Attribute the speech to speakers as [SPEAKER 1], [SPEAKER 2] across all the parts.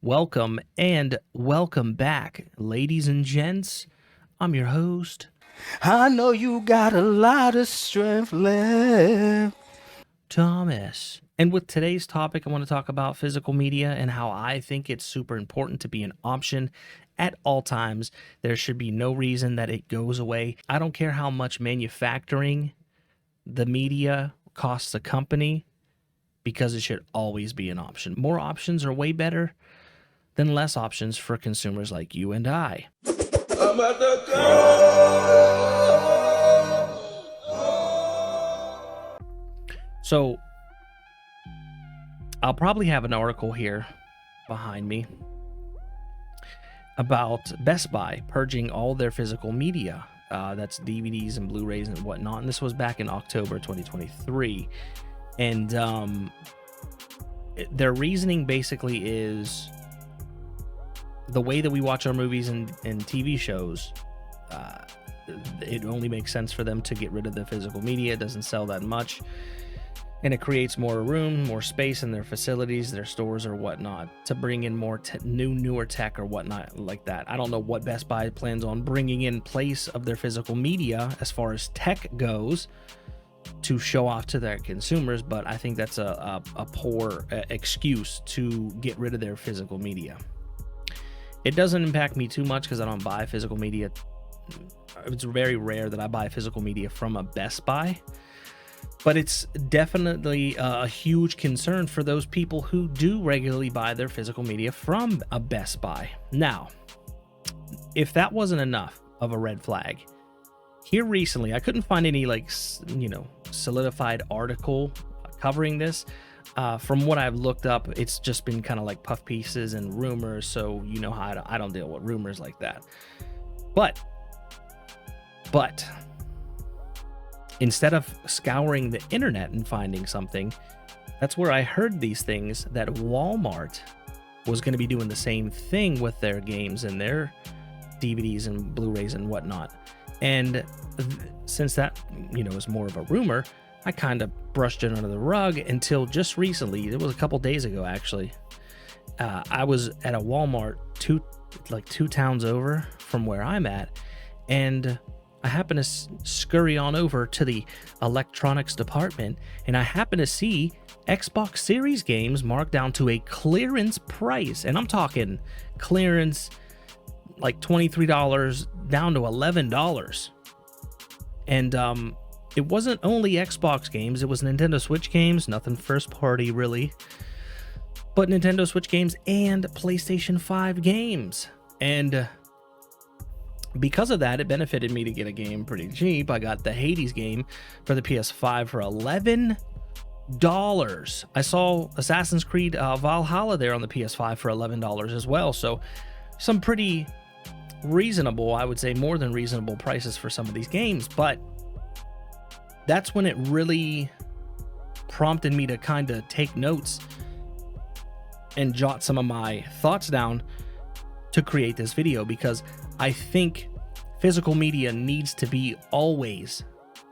[SPEAKER 1] Welcome and welcome back, ladies and gents. I'm your host,
[SPEAKER 2] I know you got a lot of strength left.
[SPEAKER 1] Thomas. And with today's topic, I want to talk about physical media and how I think it's super important to be an option at all times. There should be no reason that it goes away. I don't care how much manufacturing the media costs a company because it should always be an option. More options are way better than less options for consumers like you and I.
[SPEAKER 3] I'm at the top.
[SPEAKER 1] So I'll probably have an article here behind me about Best Buy purging all their physical media. That's DVDs and Blu-rays and whatnot. And this was back in October 2023. And their reasoning basically is the way that we watch our movies and TV shows. It only makes sense for them to get rid of the physical media. It doesn't sell that much. And it creates more room, more space in their facilities, their stores or whatnot, to bring in more newer tech or whatnot like that. I don't know what Best Buy plans on bringing in place of their physical media as far as tech goes to show off to their consumers, but I think that's a poor excuse to get rid of their physical media. It doesn't impact me too much because I don't buy physical media. It's very rare that I buy physical media from a Best Buy. But it's definitely a huge concern for those people who do regularly buy their physical media from a Best Buy. Now, if that wasn't enough of a red flag, here recently, I couldn't find any solidified article covering this. From what I've looked up, it's just been kind of like puff pieces and rumors. So you know how I don't deal with rumors like that. But instead of scouring the internet and finding something, that's where I heard these things, that Walmart was going to be doing the same thing with their games and their DVDs and Blu-rays and whatnot. And since that, is more of a rumor, I kind of brushed it under the rug until just recently. It was a couple days ago, actually. I was at a Walmart two towns over from where I'm at, and I happen to scurry on over to the electronics department, and I happen to see Xbox Series games marked down to a clearance price. And I'm talking clearance like $23 down to $11. And it wasn't only Xbox games, it was Nintendo Switch games, nothing first party really, but Nintendo Switch games and PlayStation 5 games. And because of that, it benefited me to get a game pretty cheap. I got the Hades game for the PS5 for $11. I saw Assassin's Creed Valhalla there on the PS5 for $11 as well. So some pretty reasonable, I would say more than reasonable prices for some of these games. But that's when it really prompted me to kind of take notes and jot some of my thoughts down to create this video, because I think physical media needs to be always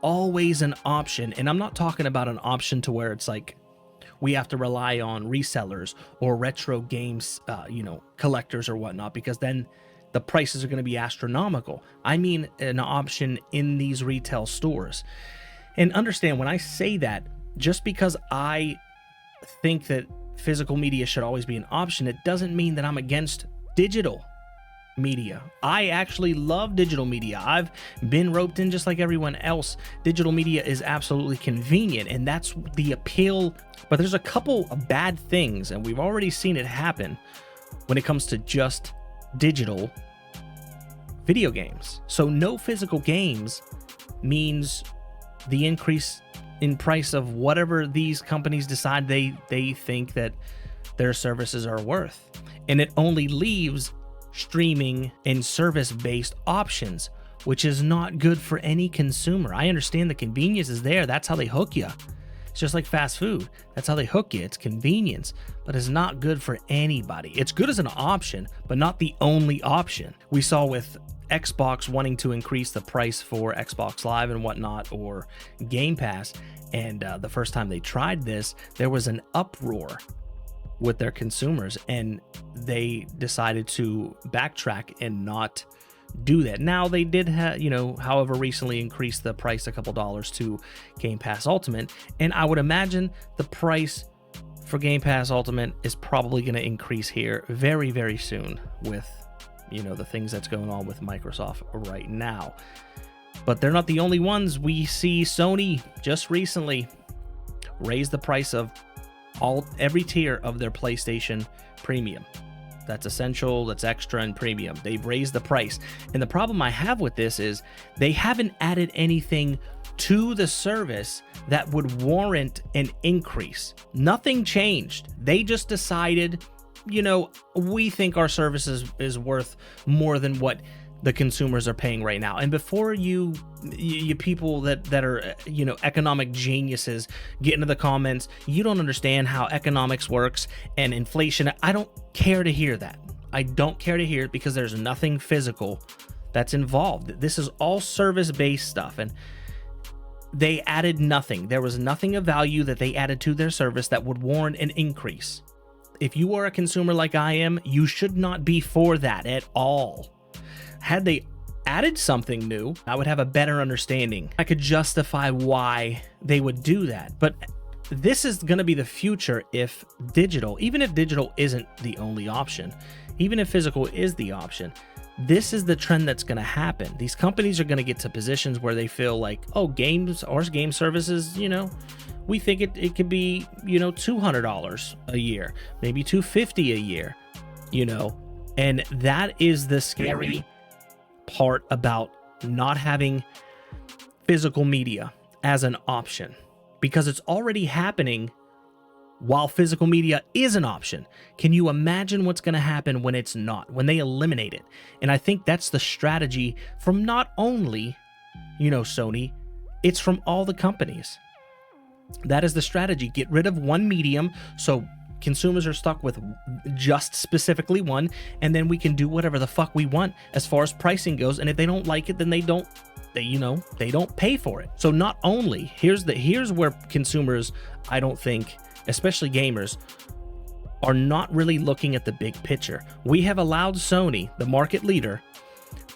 [SPEAKER 1] an option. And I'm not talking about an option to where it's like we have to rely on resellers or retro games, collectors or whatnot, because then the prices are going to be astronomical. I mean an option in these retail stores. And understand, when I say that, just because I think that physical media should always be an option, it doesn't mean that I'm against digital media. I actually love digital media. I've been roped in just like everyone else. Digital media is absolutely convenient, and that's the appeal. But there's a couple of bad things, and we've already seen it happen when it comes to just digital video games. So no physical games means the increase in price of whatever these companies decide they think that their services are worth. And it only leaves streaming and service-based options, which is not good for any consumer. I understand the convenience is there. That's how they hook you. It's just like fast food. That's how they hook you. It's convenience, but it's not good for anybody. It's good as an option, but not the only option. We saw with Xbox wanting to increase the price for Xbox Live and whatnot, or Game Pass. And the first time they tried this, there was an uproar with their consumers, and they decided to backtrack and not do that. Now they did however, recently increased the price a couple dollars to Game Pass Ultimate, and I would imagine the price for Game Pass Ultimate is probably going to increase here very, very soon with the things that's going on with Microsoft right now. But they're not the only ones. We see Sony just recently raise the price of every tier of their PlayStation Premium. That's Essential, that's Extra, and Premium. They've raised the price. And the problem I have with this is they haven't added anything to the service that would warrant an increase. Nothing changed. They just decided, we think our service is worth more than what the consumers are paying right now. And before you people that are economic geniuses get into the comments, you don't understand how economics works and inflation. I don't care to hear that. I don't care to hear it, because there's nothing physical that's involved. This is all service-based stuff, and they added nothing. There was nothing of value that they added to their service that would warrant an increase. If you are a consumer like I am, you should not be for that at all. Had they added something new, I would have a better understanding. I could justify why they would do that. But this is going to be the future if digital, even if digital isn't the only option, even if physical is the option, this is the trend that's going to happen. These companies are going to get to positions where they feel like, oh, game services, we think it could be, $200 a year, maybe $250 a year, and that is the scary part about not having physical media as an option, because it's already happening while physical media is an option. Can you imagine what's going to happen when it's not, when they eliminate it? And I think that's the strategy from not only, Sony, it's from all the companies. That is the strategy. Get rid of one medium, so consumers are stuck with just specifically one, and then we can do whatever the fuck we want as far as pricing goes. And if they don't like it, then they don't pay for it. So not only here's where consumers, I don't think, especially gamers, are not really looking at the big picture. We have allowed Sony, the market leader,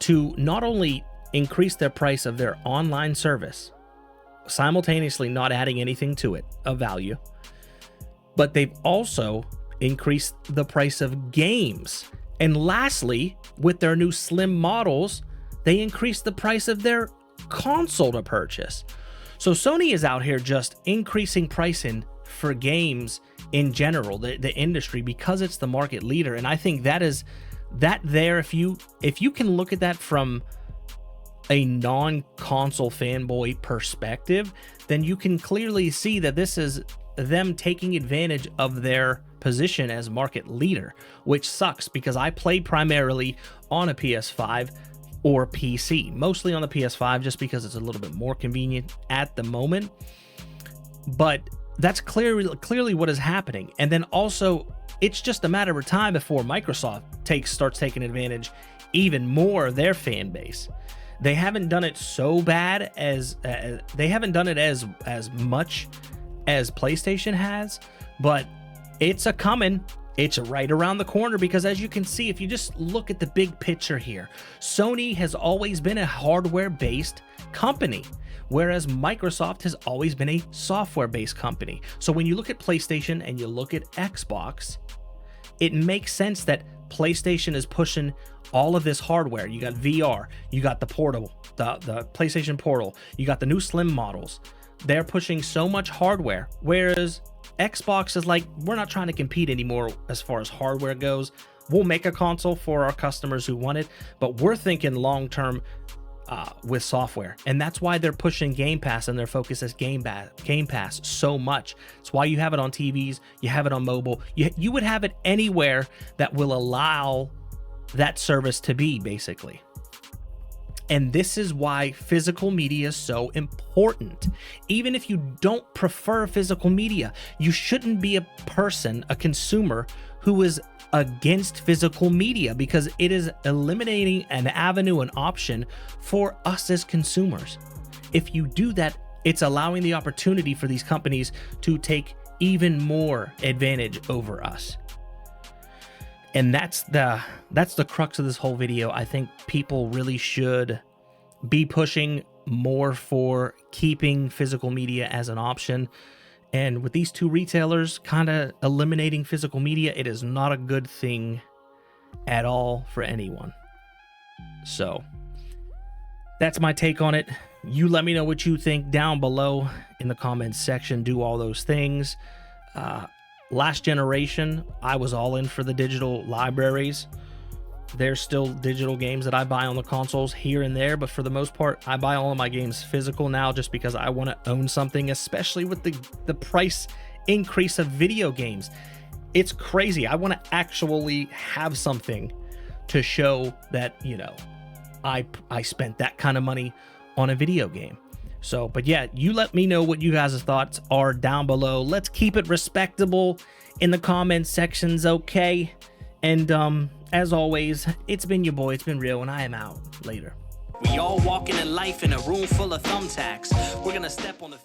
[SPEAKER 1] to not only increase their price of their online service, simultaneously not adding anything to it of value, but they've also increased the price of games. And lastly, with their new slim models, they increased the price of their console to purchase. So Sony is out here just increasing pricing for games in general, the industry, because it's the market leader. And I think if you can look at that from a non-console fanboy perspective, then you can clearly see that this is them taking advantage of their position as market leader, which sucks because I play primarily on a PS5 or PC, mostly on the PS5 just because it's a little bit more convenient at the moment. But that's clearly what is happening. And then also, it's just a matter of time before Microsoft starts taking advantage even more of their fan base. They haven't done it so bad as they haven't done it as much as PlayStation has, but it's a coming. It's right around the corner, because as you can see, if you just look at the big picture here, Sony has always been a hardware-based company, whereas Microsoft has always been a software-based company. So when you look at PlayStation and you look at Xbox, it makes sense that PlayStation is pushing all of this hardware. You got VR, you got the Portal, the PlayStation Portal, you got the new slim models. They're pushing so much hardware, whereas Xbox is like, we're not trying to compete anymore as far as hardware goes. We'll make a console for our customers who want it, but we're thinking long-term with software. And that's why they're pushing Game Pass, and their focus is Game Pass so much. It's why you have it on TVs, you have it on mobile, you would have it anywhere that will allow that service to be, basically. And this is why physical media is so important. Even if you don't prefer physical media, you shouldn't be a consumer who is against physical media, because it is eliminating an avenue, an option for us as consumers. If you do that, it's allowing the opportunity for these companies to take even more advantage over us. And that's the crux of this whole video. I think people really should be pushing more for keeping physical media as an option. And with these two retailers kind of eliminating physical media, it is not a good thing at all for anyone. So that's my take on it. You let me know what you think down below in the comments section. Do all those things. Last generation, I was all in for the digital libraries. There's still digital games that I buy on the consoles here and there, but for the most part, I buy all of my games physical now just because I want to own something, especially with the price increase of video games. It's crazy. I want to actually have something to show that, you know, I spent that kind of money on a video game. So, but yeah, you let me know what you guys' thoughts are down below. Let's keep it respectable in the comment sections, okay? And as always, it's been your boy, it's been real, and I am out. Later. We all walking in life in a room full of thumbtacks. We're gonna step on the